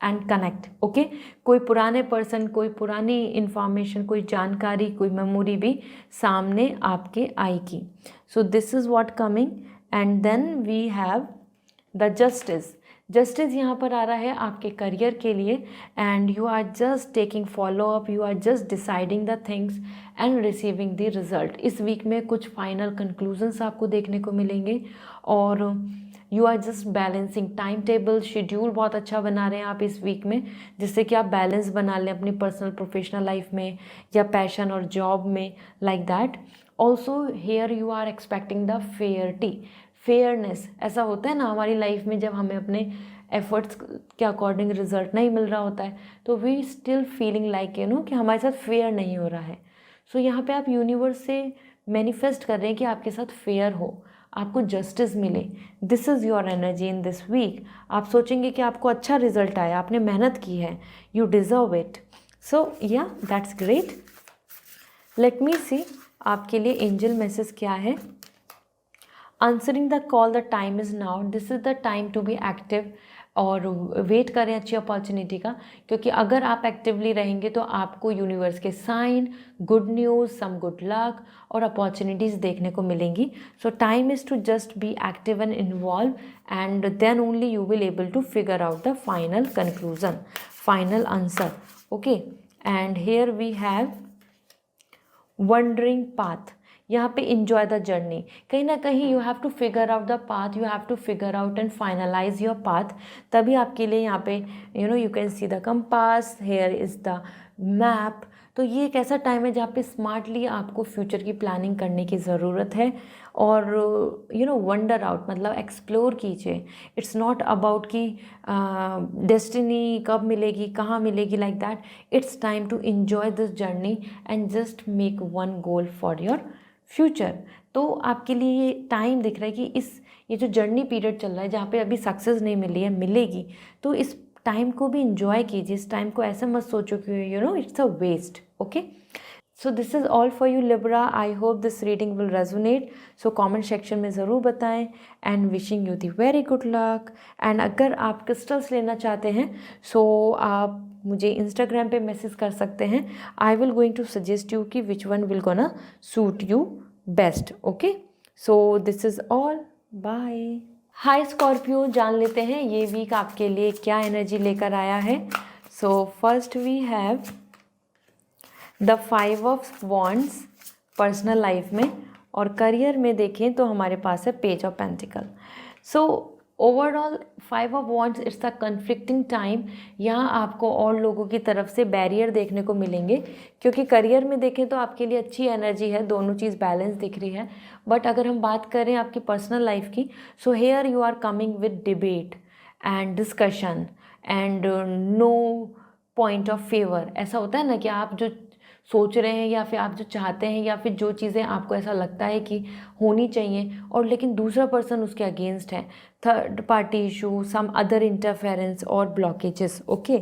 and connect, okay. कोई पुराने पर्सन, कोई पुरानी इंफॉर्मेशन, कोई जानकारी, कोई मेमोरी भी सामने आपके आएगी। So this is what coming and then we have the justice. Justice यहाँ पर आ रहा है आपके करियर के लिए and you are just taking follow up, you are just deciding the things and receiving the result. इस वीक में कुछ फाइनल कंक्लूजन्स आपको देखने को मिलेंगे और you are just balancing time table, schedule बहुत अच्छा बना रहे हैं आप इस वीक में, जिससे कि आप बैलेंस बना लें अपनी पर्सनल प्रोफेशनल लाइफ में या पैशन और जॉब में, like that. Also here you are expecting the fairness. ऐसा होता है ना हमारी लाइफ में, जब हमें अपने एफर्ट्स के अकॉर्डिंग रिजल्ट नहीं मिल रहा होता है तो वी स्टिल फीलिंग लाइक कि हमारे साथ फेयर नहीं हो रहा है। सो यहाँ पे आप यूनिवर्स से मैनिफेस्ट कर रहे हैं कि आपके साथ फेयर हो, आपको जस्टिस मिले। This is your energy in this week. आप सोचेंगे कि आपको अच्छा रिजल्ट आया, आपने मेहनत की है, you deserve it. So yeah that's great. Let me see आपके लिए एंजल मैसेज क्या है। Answering the call, the time is now, this is the time to be active. और वेट करें अच्छी अपॉर्चुनिटी का, क्योंकि अगर आप एक्टिवली रहेंगे तो आपको यूनिवर्स के sign, good news, some good luck और अपॉर्चुनिटीज़ देखने को मिलेंगी। So time is to just be active and involve and then only you will able to figure out the final conclusion, final answer, okay. And here we have wandering path. यहाँ पे इंजॉय द जर्नी, कहीं ना कहीं you have to figure out the path, you have to figure out and finalize your path, तभी आपके लिए यहाँ पे you can see the compass, here is the map. तो ये एक ऐसा टाइम है जहाँ पे स्मार्टली आपको फ्यूचर की प्लानिंग करने की ज़रूरत है और वंडर आउट मतलब एक्सप्लोर कीजिए। इट्स नॉट अबाउट कि डेस्टिनी कब मिलेगी, कहाँ मिलेगी, like that. It's time to enjoy this journey and just make one goal for your future. तो आपके लिए ये टाइम दिख रहा है कि ये जो जर्नी पीरियड चल रहा है जहाँ पे अभी सक्सेस नहीं मिली है, मिलेगी, तो इस टाइम को भी इंजॉय कीजिए। इस टाइम को ऐसे मत सोचो कि it's a waste, okay. So this is all for you Libra. I hope this reading will resonate. So comment section में ज़रूर बताएं and wishing you the very good luck. एंड अगर आप क्रिस्टल्स लेना चाहते हैं सो आप मुझे इंस्टाग्राम पे मैसेज कर सकते हैं। I will going to suggest you कि which one will gonna suit you best, okay. So this is all, bye. Hi Scorpio, जान लेते हैं ये वीक आपके लिए क्या एनर्जी लेकर आया है। So first we have the 5 of wands personal life में, और करियर में देखें तो हमारे पास है page of pentacle. So overall 5 of wands it's a conflicting time. यहाँ आपको और लोगों की तरफ से बैरियर देखने को मिलेंगे, क्योंकि करियर में देखें तो आपके लिए अच्छी एनर्जी है, दोनों चीज़ बैलेंस दिख रही है। बट अगर हम बात करें आपकी पर्सनल लाइफ की, so here you are coming with debate and discussion and no point of favour. ऐसा होता है ना कि आप जो सोच रहे हैं या फिर आप जो चाहते हैं या फिर जो चीज़ें आपको ऐसा लगता है कि होनी चाहिए और लेकिन दूसरा पर्सन उसके अगेंस्ट है, third party issue, some other interference और ब्लॉकेजेस, ओके।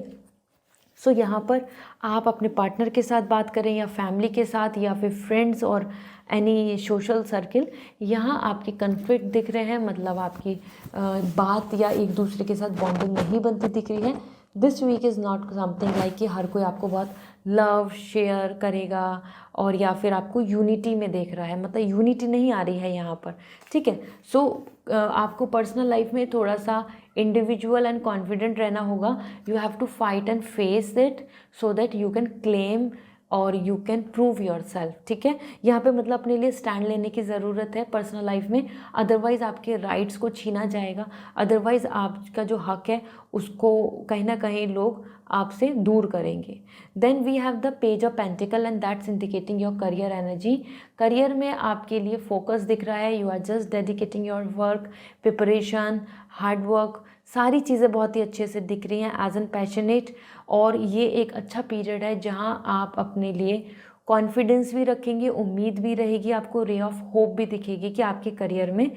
सो यहाँ पर आप अपने पार्टनर के साथ बात करें या फैमिली के साथ या फिर फ्रेंड्स और एनी सोशल सर्किल, यहाँ आपकी कन्फ्लिक्ट दिख रहे हैं, मतलब आपकी बात या एक दूसरे के साथ बॉन्डिंग नहीं बनती दिख रही है। This week is not something like कि हर कोई आपको बहुत लव शेयर करेगा और या फिर आपको यूनिटी में देख रहा है, मतलब यूनिटी नहीं आ रही है यहाँ पर, ठीक है। सो आपको पर्सनल लाइफ में थोड़ा सा इंडिविजुअल एंड कॉन्फिडेंट रहना होगा। You have to fight and face it so that you can claim और you can prove yourself, ठीक है। यहाँ पे मतलब अपने लिए स्टैंड लेने की ज़रूरत है पर्सनल लाइफ में, अदरवाइज़ आपके राइट्स को छीना जाएगा, अदरवाइज़ आपका जो हक है उसको कहीं ना कहीं लोग आपसे दूर करेंगे। Then we have the page of pentacle and that's indicating your career energy. Career में आपके लिए फोकस दिख रहा है, you are just dedicating your work, preparation, hard work, सारी चीज़ें बहुत ही अच्छे से दिख रही हैं एज एन पैशनेट। और ये एक अच्छा पीरियड है जहाँ आप अपने लिए कॉन्फिडेंस भी रखेंगे, उम्मीद भी रहेगी, आपको रे ऑफ होप भी दिखेगी कि आपके करियर में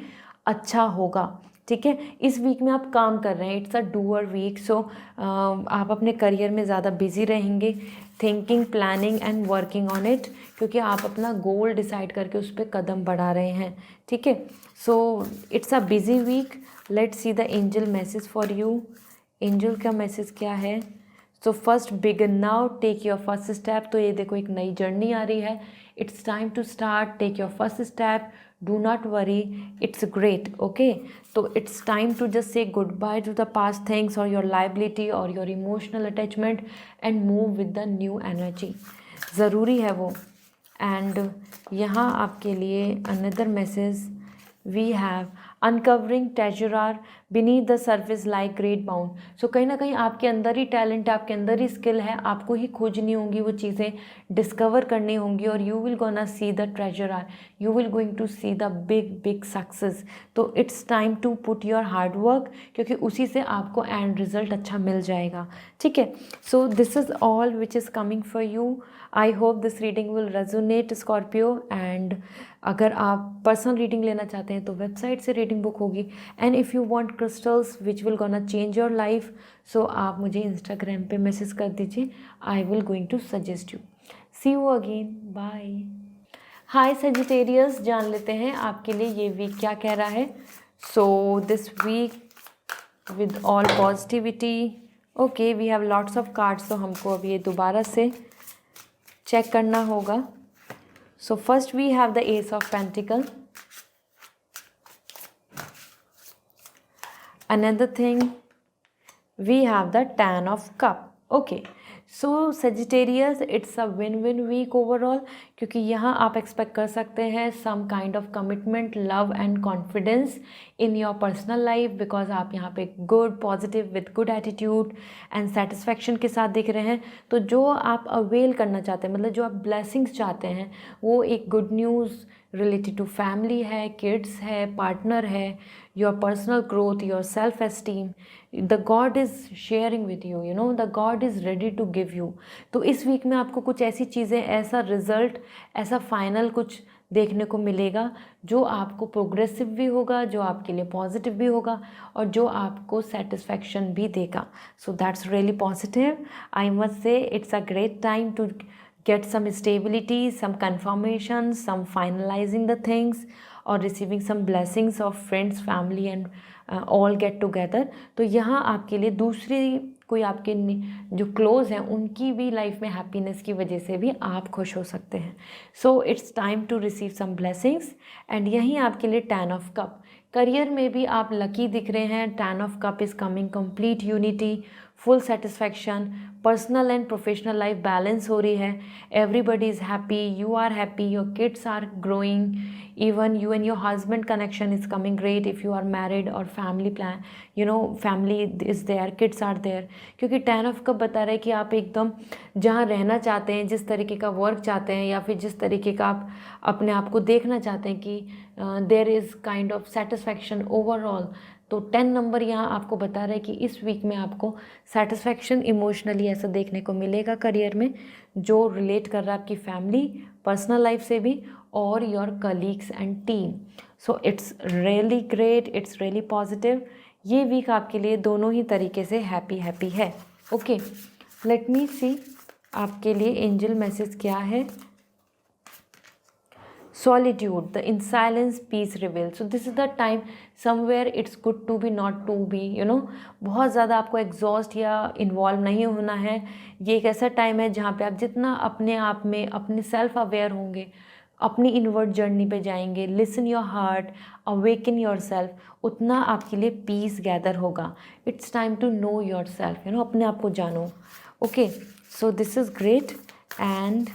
अच्छा होगा, ठीक है। इस वीक में आप काम कर रहे हैं, इट्स अ डूअर वीक, सो आप अपने करियर में ज़्यादा बिजी रहेंगे, thinking, planning and working on it, क्योंकि आप अपना गोल डिसाइड करके उस पर कदम बढ़ा रहे हैं, ठीक है। So it's a busy week. Let's see the angel message for you. Angel का मैसेज क्या है? So first begin now, take your first step. तो ये देखो एक नई जर्नी आ रही है, it's time to start, take your first step, do not worry, it's great, okay. तो it's time to just say goodbye to the past things और योर लाइबिलिटी और your emotional attachment and move with the new energy, ज़रूरी है वो। एंड यहाँ आपके लिए another message we have uncovering treasure beneath the surface like great bound. So कहीं ना कहीं आपके अंदर ही टैलेंट है, आपके अंदर ही स्किल है, आपको ही खोजनी होंगी, वो चीज़ें डिस्कवर करनी होंगी और you will gonna see the treasure, you will going to see the big big success. तो it's time to put your hard work, क्योंकि उसी से आपको एंड रिजल्ट अच्छा मिल जाएगा, ठीक है। So this is all which is coming for you. I hope this reading will resonate Scorpio. And अगर आप पर्सनल रीडिंग लेना चाहते हैं तो वेबसाइट से रीडिंग बुक होगी। And if you want crystals which will gonna change your life, so आप मुझे इंस्टाग्राम पे मैसेज कर दीजिए, I will going to suggest you. See you again, bye. Hi Sagittarius, जान लेते हैं आपके लिए ये वीक क्या कह रहा है। So this week with all positivity, okay, we have lots of cards, तो हमको अब ये दोबारा से चेक करना होगा। So first we have the Ace of Pentacles. Another thing, we have the Ten of Cup. Okay, so Sagittarius, it's a win-win week overall, क्योंकि यहाँ आप एक्सपेक्ट कर सकते हैं some kind of commitment, love and confidence in your personal life, because आप यहाँ पे good, positive, with good attitude and satisfaction के साथ दिख रहे हैं। तो जो आप अवेल करना चाहते हैं, मतलब जो आप blessings चाहते हैं, वो एक good news related to family है, किड्स है, पार्टनर है, your personal growth, your self esteem, the god is sharing with you, you know, the god is ready to give you. तो इस वीक में आपको कुछ ऐसी चीज़ें, ऐसा रिजल्ट, ऐसा फाइनल कुछ देखने को मिलेगा जो आपको प्रोग्रेसिव भी होगा, जो आपके लिए पॉजिटिव भी होगा और जो आपको सेटिस्फैक्शन भी देगा। So that's really positive. I must say it's a great time to get some stability, some confirmation, some finalizing the things or receiving some blessings of friends, family and all get together। तो यहाँ आपके लिए दूसरी कोई आपके जो क्लोज हैं उनकी भी लाइफ में हैप्पीनेस की वजह से भी आप खुश हो सकते हैं। So it's time to receive some blessings. And यहीं आपके लिए 10 ऑफ कप, करियर में भी आप लकी दिख रहे हैं। 10 of cup is coming complete unity, full satisfaction, personal and professional life balance हो रही है, everybody is happy, you are happy, your kids are growing, even you and your husband connection is coming great if you are married or family plan, you know, family is there, kids are there। क्योंकि 10 ऑफ कप बता रहा है कि आप एकदम जहाँ रहना चाहते हैं, जिस तरीके का वर्क चाहते हैं या फिर जिस तरीके का आप अपने आप को देखना चाहते हैं कि there is kind of satisfaction overall. तो 10 नंबर यहाँ आपको बता रहा है कि इस वीक में आपको सेटिस्फैक्शन इमोशनली ऐसा देखने को मिलेगा करियर में, जो रिलेट कर रहा है आपकी फैमिली, पर्सनल लाइफ से भी और your colleagues and team. So it's really great, it's really positive. ये वीक आपके लिए दोनों ही तरीके से हैप्पी है। ओके, लेट मी सी आपके लिए एंजल मैसेज क्या है. Solitude, the in silence peace reveals. So this is the time somewhere it's good to be not to be, बहुत ज़्यादा आपको एग्जॉस्ट या इन्वॉल्व नहीं होना है. ये एक ऐसा टाइम है जहाँ पे आप जितना अपने आप में अपने सेल्फ अवेयर होंगे, अपनी इनवर्ड जर्नी पे जाएंगे, listen your heart, awaken your self, उतना आपके लिए पीस गैदर होगा. It's time to know your self, अपने आप को जानो. Okay, so this is great. And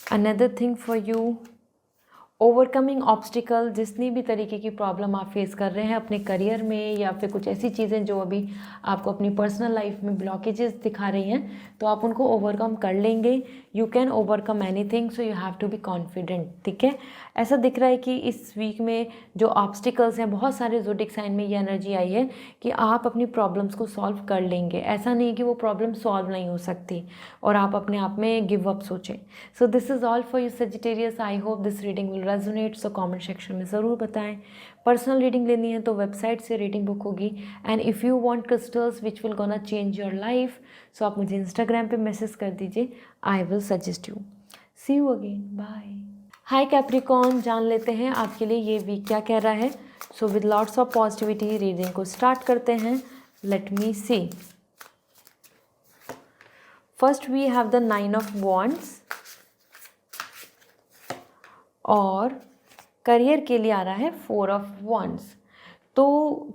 another thing for you, overcoming obstacle, जितनी भी तरीके की प्रॉब्लम आप फेस कर रहे हैं अपने करियर में या फिर कुछ ऐसी चीज़ें जो अभी आपको अपनी पर्सनल लाइफ में ब्लॉकेजेस दिखा रही हैं, तो आप उनको ओवरकम कर लेंगे. You can overcome anything, so you have to be confident. ठीक है, ऐसा दिख रहा है कि इस वीक में जो ऑब्स्टिकल्स हैं, बहुत सारे ज़ोडिक साइन में ये एनर्जी आई है कि आप अपनी प्रॉब्लम्स को सॉल्व कर लेंगे. ऐसा नहीं कि वो प्रॉब्लम सॉल्व नहीं हो सकती और आप अपने आप में गिव अप सोचें. सो this is all for you Sagittarius. I hope this reading will resonate. So comment section में ज़रूर बताएं. पर्सनल रीडिंग लेनी है तो वेबसाइट से रीडिंग बुक होगी. And if you want crystals which will gonna change your life, so आप मुझे इंस्टाग्राम पे मैसेज कर दीजिए. I will suggest you. See you again, bye. Hi Capricorn, जान लेते हैं आपके लिए ये वीक क्या कह रहा है. So with lots of positivity reading को स्टार्ट करते हैं. Let me see. First we have the 9 of wands और करियर के लिए आ रहा है 4 ऑफ वॉन्ड्स. तो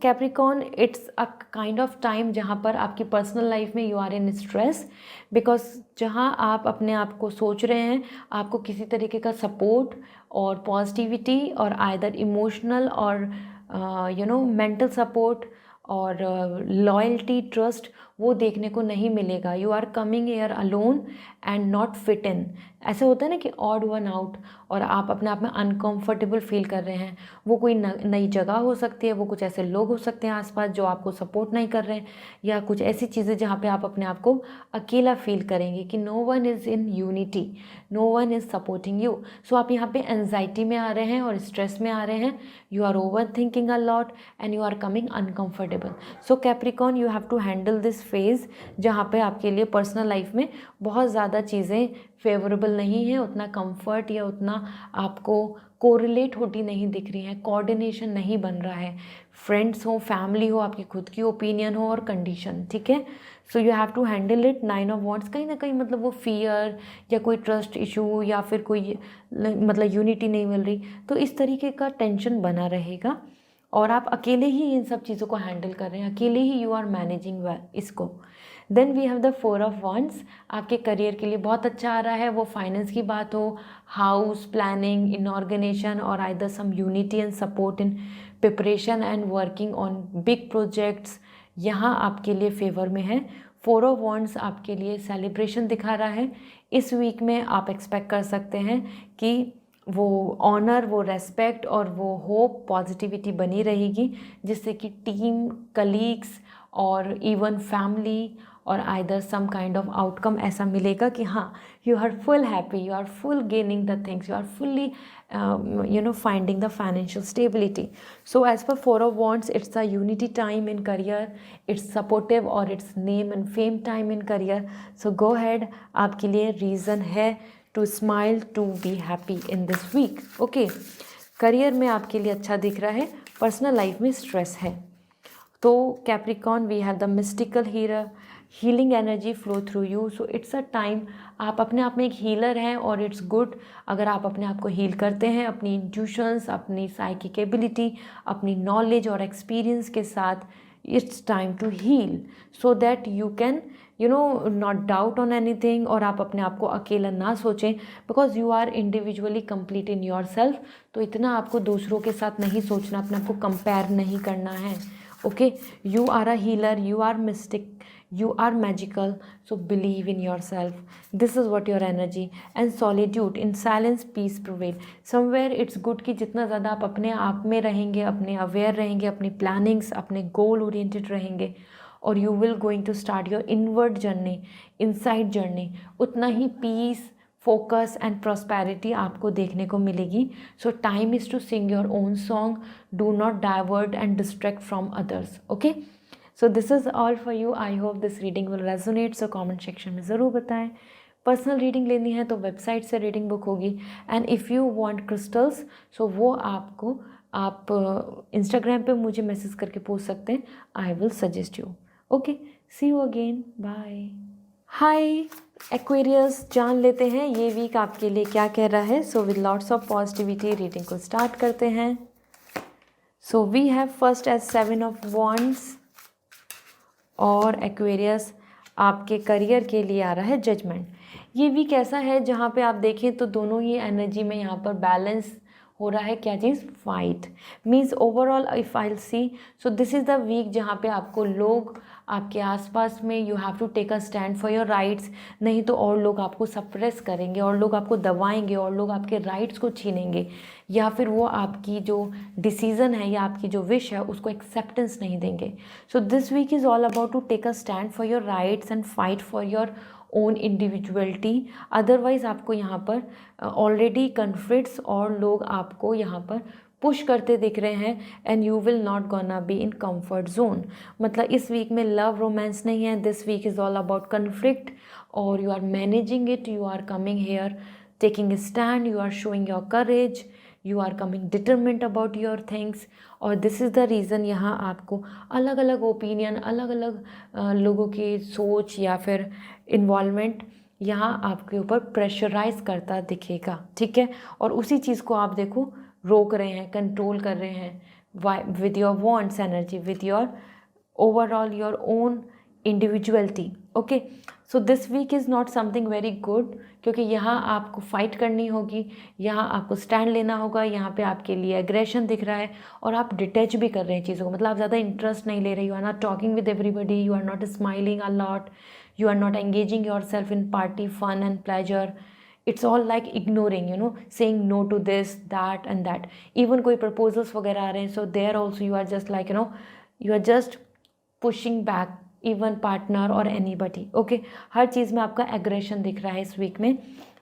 Capricorn, it's a kind of time जहाँ पर आपकी पर्सनल लाइफ में you are in stress, because जहाँ आप अपने आप को सोच रहे हैं आपको किसी तरीके का सपोर्ट और पॉजिटिविटी और आइदर इमोशनल और मेंटल सपोर्ट और लॉयल्टी, ट्रस्ट, वो देखने को नहीं मिलेगा. You are coming air alone and not fit in. ऐसा होता है ना कि ऑड वन आउट, और आप अपने आप में अनकंफर्टेबल फील कर रहे हैं. वो कोई नई जगह हो सकती है, वो कुछ ऐसे लोग हो सकते हैं आसपास जो आपको सपोर्ट नहीं कर रहे हैं, या कुछ ऐसी चीज़ें जहाँ पे आप अपने आप को अकेला फील करेंगे कि no one is in unity, no one is supporting you. So आप यहाँ पे एंजाइटी में आ रहे हैं और स्ट्रेस में आ रहे हैं. You are over thinking a lot and you are coming uncomfortable. So Capricorn, you have to handle this phase जहाँ पे आपके लिए पर्सनल लाइफ में बहुत ज़्यादा चीज़ें फेवरेबल नहीं है, उतना कंफर्ट या उतना आपको कोरिलेट होती नहीं दिख रही है, कोऑर्डिनेशन नहीं बन रहा है. फ्रेंड्स हो, फैमिली हो, आपकी खुद की ओपिनियन हो और कंडीशन. ठीक है, so you have to handle it. 9 of wands कहीं ना कहीं मतलब वो फियर या कोई ट्रस्ट इशू या फिर कोई मतलब यूनिटी नहीं मिल रही, तो इस तरीके का टेंशन बना रहेगा और आप अकेले ही इन सब चीज़ों को हैंडल कर रहे हैं, अकेले ही यू आर मैनेजिंग इसको. Then we have the 4 of wands. आपके करियर के लिए बहुत अच्छा आ रहा है, वो फाइनेंस की बात हो, हाउस प्लानिंग, इन ऑर्गेनाइजेशन और either some unity and support in preparation and working on big projects, यहाँ आपके लिए फेवर में है. 4 ऑफ वॉन्ड्स आपके लिए सेलिब्रेशन दिखा रहा है. इस वीक में आप एक्सपेक्ट कर सकते हैं कि वो ऑनर, वो रेस्पेक्ट और वो होप, पॉजिटिविटी बनी रहेगी, जिससे कि टीम, कलीग्स और इवन फैमिली और either some kind of outcome ऐसा मिलेगा कि हाँ, you are full happy, you are full gaining the things, you are fully finding the financial stability. So as per 4 of wands, it's a unity time in career, it's supportive और it's name and fame time in career. So go head, आपके लिए रीज़न है to smile, to be happy in this week. Okay, career में आपके लिए अच्छा दिख रहा है, पर्सनल लाइफ में स्ट्रेस है. तो Capricorn, we have the mystical healer, healing energy flow through you. So it's a time, आप अपने आप में एक हीलर हैं और इट्स गुड अगर आप अपने आप को हील करते हैं, अपनी इंट्यूशंस, अपनी साइकिक एबिलिटी, अपनी नॉलेज और एक्सपीरियंस के साथ. It's time to heal so that you can not doubt on anything, और आप अपने आप को अकेला ना सोचें, because you are individually complete in your self. तो इतना आपको दूसरों के साथ नहीं सोचना, अपने आप को कंपेयर नहीं करना है. Okay, you are a healer, you are mystic, you are magical, so believe in yourself. This is what your energy. And solitude, in silence peace prevail. Somewhere it's good कि जितना ज़्यादा आप अपने आप में रहेंगे, अपने अवेयर रहेंगे, अपनी प्लानिंग्स, अपने गोल ओरिएंटेड रहेंगे, और you will going to start your inward journey, inside journey, उतना ही peace, फोकस एंड प्रॉस्पेरिटी आपको देखने को मिलेगी. So time is to sing your own song, do not divert and distract from others. Okay, so this is all for you. I hope this reading will resonate. So comment section में ज़रूर बताएं. पर्सनल रीडिंग लेनी है तो वेबसाइट से रीडिंग बुक होगी. And if you want crystals, so वो आपको आप इंस्टाग्राम पे मुझे मैसेज करके पूछ सकते हैं. I will suggest you. Okay, see you again. Bye. Hi Aquarius, जान लेते हैं ये वीक आपके लिए क्या कह रहा है. So with lots of positivity reading को स्टार्ट करते हैं. So we have first as 7 of wands. और एक्वेरियस आपके करियर के लिए आ रहा है जजमेंट. ये वीक ऐसा है जहाँ पे आप देखें तो दोनों ही एनर्जी में यहाँ पर बैलेंस हो रहा है. क्या चीज़? Fight. Means overall if I see, so this is the week जहाँ पे आपको लोग आपके आसपास में you have to take a stand for your rights. नहीं तो और लोग आपको सप्रेस करेंगे, और लोग आपको दबाएंगे, और लोग आपके राइट्स को छीनेंगे, या फिर वो आपकी जो डिसीज़न है या आपकी जो विश है उसको एक्सेप्टेंस नहीं देंगे. So this week is all about to take a stand for your rights and fight for your own individuality. Otherwise आपको यहाँ पर ऑलरेडी कन्फ्लिक्ट्स और लोग आपको यहाँ पर पुश करते दिख रहे हैं. And you will not gonna be in comfort zone. मतलब इस वीक में लव रोमांस नहीं है. This week is all about conflict, और you are managing it. You are coming here taking stand. You are showing your courage. You are coming determined about your things. और दिस इज़ द रीज़न यहाँ आपको अलग अलग ओपिनियन, अलग अलग लोगों की सोच या फिर इन्वॉल्वमेंट यहाँ आपके ऊपर प्रेशराइज करता दिखेगा. ठीक है, और उसी चीज़ को आप देखो रोक रहे हैं, कंट्रोल कर रहे हैं with your wants energy, with your overall your own individuality. Okay, so this week is not something very good, क्योंकि यहाँ आपको फाइट करनी होगी, यहाँ आपको स्टैंड लेना होगा. यहाँ पे आपके लिए एग्रेशन दिख रहा है, और आप डिटैच भी कर रहे हैं चीज़ों को. मतलब आप ज़्यादा इंटरेस्ट नहीं ले रहे. You are not talking with everybody. You are not smiling a lot. You are not engaging yourself in party fun and pleasure. It's all like ignoring, you know, saying no to this, that and that. Even कोई proposals वगैरह आ रहे हैं, so there also you are just like, you know, you are just pushing back even partner or anybody. Okay, हर चीज़ में आपका aggression दिख रहा है इस week में.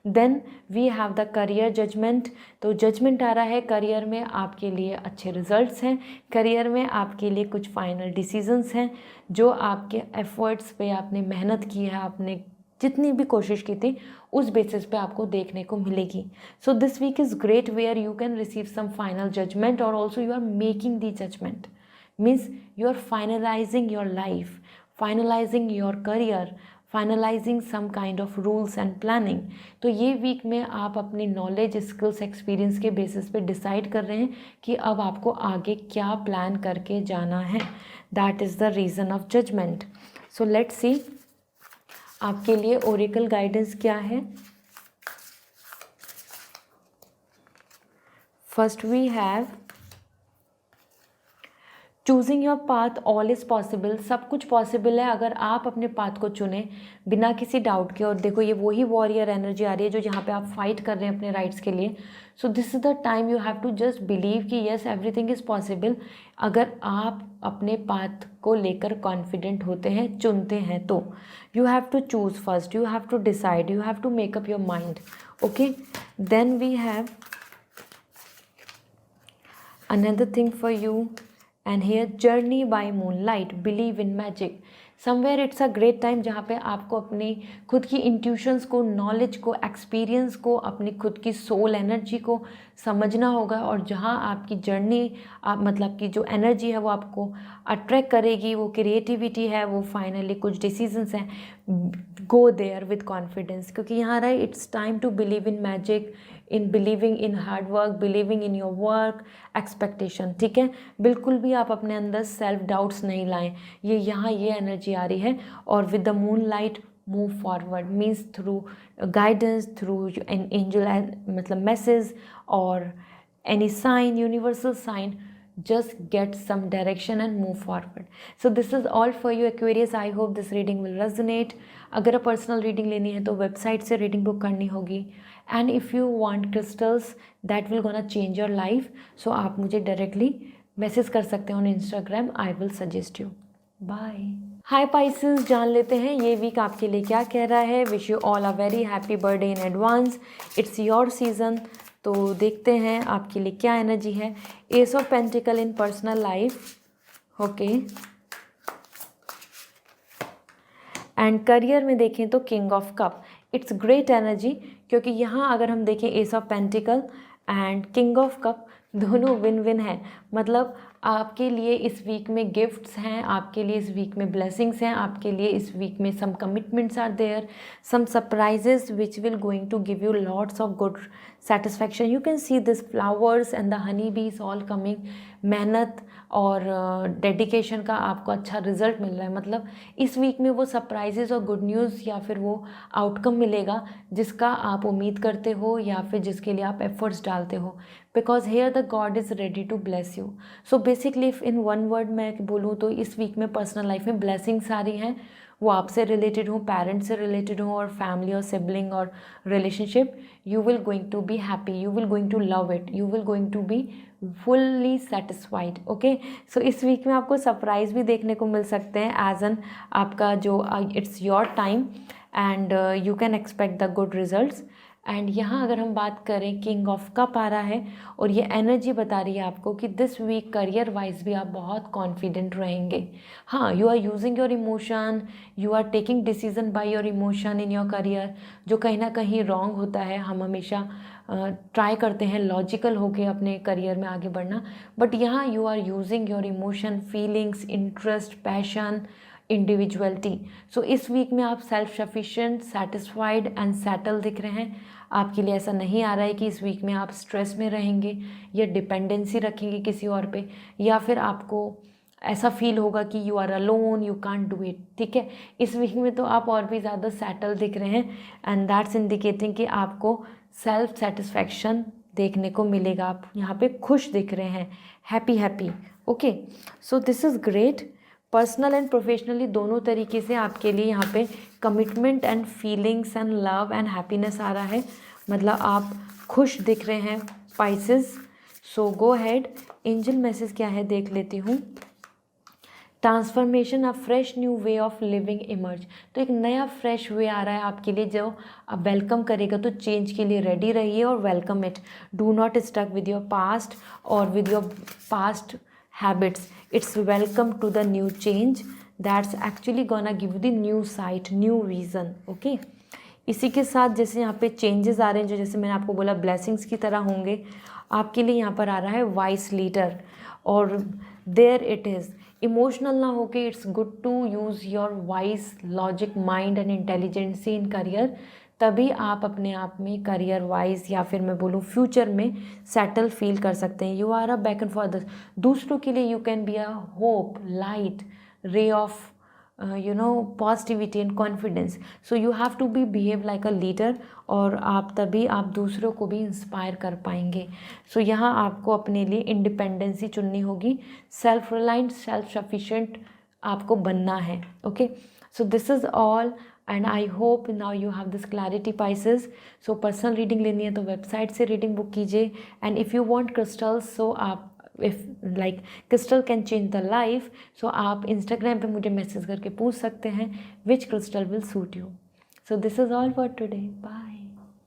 Then we have the career judgement. तो जजमेंट आ रहा है करियर में आपके लिए अच्छे रिजल्ट्स हैं. करियर में आपके लिए कुछ फाइनल डिसीजंस हैं जो आपके एफर्ट्स पे आपने मेहनत की है, आपने जितनी भी कोशिश की थी उस बेसिस पे आपको देखने को मिलेगी. So this week is great where you can receive some final judgement, और also you are making the judgement. Means you are finalising your life, finalising your career, finalising some kind of rules and planning. तो ये वीक में आप अपने नॉलेज, स्किल्स, एक्सपीरियंस के बेसिस पे डिसाइड कर रहे हैं कि अब आपको आगे क्या प्लान करके जाना है. That is the reason of judgement. So let's see आपके लिए ओरेकल गाइडेंस क्या है. First we have choosing your path. All is possible. सब कुछ पॉसिबल है अगर आप अपने पाथ को चुनें बिना किसी डाउट के. और देखो ये वही वॉरियर एनर्जी आ रही है जो जहाँ पे आप फाइट कर रहे हैं अपने राइट्स के लिए. So this is the time you have to just believe कि येस एवरीथिंग इज़ पॉसिबल. अगर आप अपने पाथ को लेकर कॉन्फिडेंट होते हैं, चुनते हैं, तो you have to choose first. You have to decide. You have to make up your mind. Okay, then we have another thing for you. And here journey by moonlight, believe in magic. Somewhere it's a great time जहाँ पे आपको अपनी खुद की इंट्यूशंस को, नॉलेज को, एक्सपीरियंस को, अपनी खुद की सोल एनर्जी को समझना होगा. और जहाँ आपकी जर्नी मतलब कि जो एनर्जी है वो आपको अट्रैक्ट करेगी, वो क्रिएटिविटी है, वो फाइनली कुछ डिसीजंस हैं, गो देयर विद कॉन्फिडेंस. क्योंकि यहाँ रहा it's time to believe in magic, in believing in hard work, believing in your work, expectation. ठीक है, बिल्कुल भी आप अपने अंदर सेल्फ डाउट्स नहीं लाएं. ये यहाँ ये एनर्जी आ रही है. और with the moon light move forward means through guidance, through an angel मतलब मैसेज और any sign, universal sign, just get some direction and move forward. So this is all for you Aquarius. I hope this reading will resonate. अगर पर्सनल रीडिंग लेनी है तो वेबसाइट से रीडिंग बुक करनी होगी. And if you want crystals that will gonna change your life, so आप मुझे डायरेक्टली मैसेज कर सकते हो on Instagram. I will suggest you. Bye. Hi Pisces, जान लेते हैं ये वीक आपके लिए क्या कह रहा है. Wish you all a very happy birthday in advance. It's your season. तो देखते हैं आपके लिए क्या एनर्जी है. S of pentacle in personal life. Okay, and career में देखें तो king of cup, it's great energy, क्योंकि यहाँ अगर हम देखें S of pentacle and king of cup दोनों विन विन है। मतलब आपके लिए इस वीक में गिफ्ट्स हैं, आपके लिए इस वीक में ब्लेसिंग्स हैं, आपके लिए इस वीक में some commitments are there, some surprises which will going to give you lots of good satisfaction. You can see this flowers and the honey bees all coming. मेहनत और डेडिकेशन का आपको अच्छा रिजल्ट मिल रहा है। मतलब इस वीक में वो सरप्राइजेज और गुड न्यूज़ या फिर वो आउटकम मिलेगा जिसका आप उम्मीद करते हो या फिर जिसके लिए आप एफर्ट्स डालते हो, because here the god is ready to bless you. So basically if in one word मैं बोलूँ तो इस वीक में पर्सनल लाइफ में ब्लेसिंग्स आ रही हैं, वो आपसे रिलेटेड हो, पेरेंट्स से रिलेटेड हो, और फैमिली और सिबलिंग और relationship, you will going to be happy, you will going to love it, you will going to be fully satisfied. okay, so इस वीक में आपको सरप्राइज भी देखने को मिल सकते हैं एज एन आपका जो it's your time and you can expect the good results. And यहाँ अगर हम बात करें किंग ऑफ कप आ रहा है और ये एनर्जी बता रही है आपको कि दिस वीक करियर वाइज भी आप बहुत कॉन्फिडेंट रहेंगे। हाँ, you are using your emotion, you are taking decision by your emotion in your career, जो कहीं ना कहीं रॉन्ग होता है। हम हमेशा ट्राई करते हैं लॉजिकल होके अपने करियर में आगे बढ़ना, बट यहाँ you are using your emotion, feelings, interest, passion, individuality. So इस वीक में आप self sufficient, satisfied and settle दिख रहे हैं। आपके लिए ऐसा नहीं आ रहा है कि इस वीक में आप स्ट्रेस में रहेंगे या डिपेंडेंसी रखेंगे किसी और पे, या फिर आपको ऐसा फील होगा कि you are alone, you can't do it. ठीक है, इस वीक में तो आप और भी ज़्यादा सेटल दिख रहे हैं एंड दैट्स इंडिकेटिंग कि आपको सेल्फ सेटिस्फैक्शन देखने को मिलेगा। आप यहाँ पे खुश दिख रहे हैं, happy happy. Okay, so this is great. Personal and professionally दोनों तरीके से आपके लिए यहाँ पे commitment and feelings and love and happiness आ रहा है। मतलब आप खुश दिख रहे हैं Pisces. So go head, angel message क्या है देख लेती हूँ। Transformation, a fresh new way of living emerge. तो एक नया फ्रेश वे आ रहा है आपके लिए जो आप वेलकम करेगा, तो चेंज के लिए रेडी रहिए और welcome it. Do not stuck with your past और with your past habits. It's welcome to the new change that's actually gonna give you the new sight, new vision. okay, इसी के साथ जैसे यहाँ पे चेंजेस आ रहे हैं जो जैसे मैंने आपको बोला ब्लेसिंग्स की तरह होंगे, आपके लिए यहाँ पर आ रहा है वाइस लीडर। और देयर इट इज़, इमोशनल ना होके it's good to use your wise logic, mind and intelligency in career. तभी आप अपने आप में करियर वाइज या फिर मैं बोलूँ फ्यूचर में सेटल फील कर सकते हैं। You are a back and for दूसरों के लिए you can be a hope, light, ray of positivity and confidence. So you have to be behave like a leader, और आप तभी आप दूसरों को भी इंस्पायर कर पाएंगे। सो यहाँ आपको अपने लिए इंडिपेंडेंसी चुननी होगी, सेल्फ रिलायंट, सेल्फ सफिशिएंट आपको बनना है। Okay, so this is all and I hope now you have this clarity Pisces. So personal reading लेनी है तो वेबसाइट से रीडिंग बुक कीजिए। And if you want crystals, so आप if like crystal can change the life, so आप इंस्टाग्राम पे मुझे मैसेज करके पूछ सकते हैं which crystal will suit you. So this is all for today, bye.